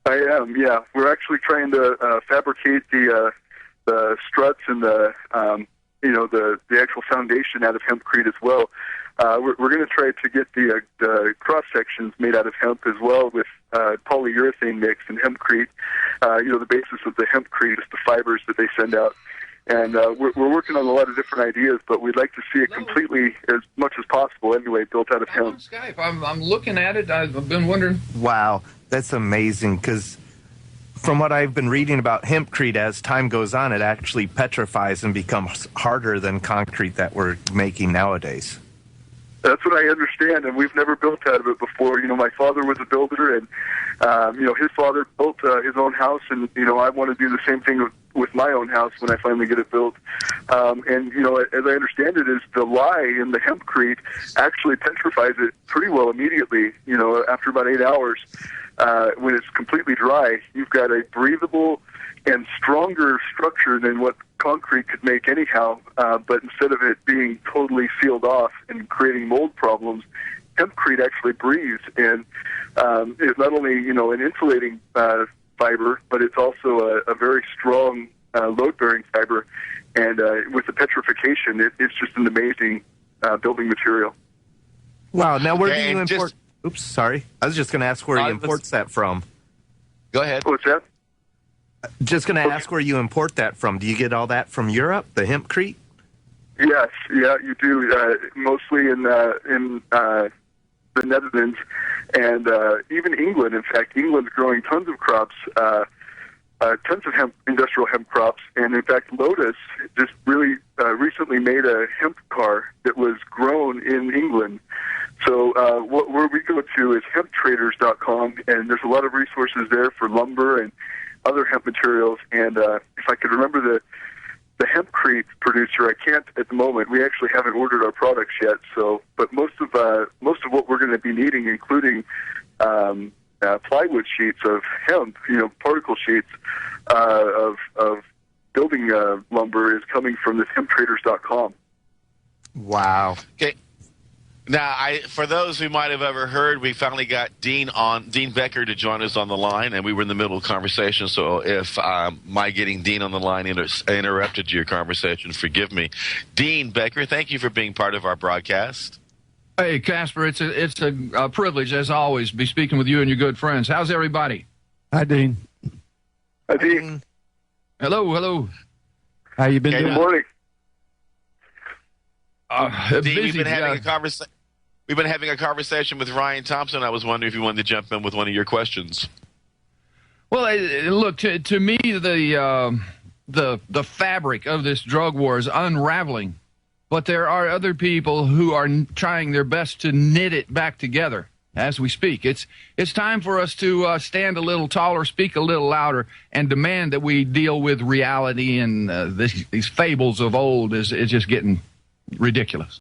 I am, yeah. We're actually trying to fabricate the struts and the actual foundation out of hempcrete as well. We're going to try to get the cross sections made out of hemp as well with polyurethane mix and hempcrete. The basis of the hempcrete is the fibers that they send out. And we're working on a lot of different ideas, but we'd like to see it completely, as much as possible anyway, built out of hemp. On Skype. I'm looking at it. I've been wondering. Wow, that's amazing, because from what I've been reading about hempcrete, as time goes on, it actually petrifies and becomes harder than concrete that we're making nowadays. That's what I understand, and we've never built out of it before. My father was a builder, and his father built his own house, and I want to do the same thing with my own house when I finally get it built. And as I understand it, is the lye in the hempcrete actually petrifies it pretty well immediately. After about 8 hours, when it's completely dry, you've got a breathable and stronger structure than what concrete could make anyhow, but instead of it being totally sealed off and creating mold problems, hempcrete actually breathes and is not only an insulating fiber, but it's also a very strong load-bearing fiber, and with the petrification, it's just an amazing building material. Wow, now where do you import... Oops, sorry. I was just going to ask where he imports that from. Go ahead. What's that? Just going to ask where you import that from. Do you get all that from Europe, the hempcrete? Yes, yeah, you do. Mostly in the Netherlands and even England. In fact, England's growing tons of crops, tons of industrial hemp crops. And in fact, Lotus just really recently made a hemp car that was grown in England. So where we go to is hemptraders.com, and there's a lot of resources there for lumber and other hemp materials. And if I could remember the hempcrete producer, I can't at the moment. We actually haven't ordered our products yet. So, but most of what we're going to be needing, including plywood sheets of hemp, particle sheets of building lumber, is coming from this hemptraders.com. Wow. Okay. Now, for those who might have ever heard, we finally got Dean Becker to join us on the line, and we were in the middle of conversation. So if my getting Dean on the line interrupted your conversation, forgive me. Dean Becker, thank you for being part of our broadcast. Hey, Casper, it's a privilege, as always, to be speaking with you and your good friends. How's everybody? Hi, Dean. Hi, Dean. Hello. How you been Good doing? morning. Dean, we've been having a conversation. We've been having a conversation with Ryan Thompson. I was wondering if you wanted to jump in with one of your questions. Well, look, to me, the fabric of this drug war is unraveling, but there are other people who are trying their best to knit it back together as we speak. It's time for us to stand a little taller, speak a little louder, and demand that we deal with reality, and these fables of old is just getting ridiculous.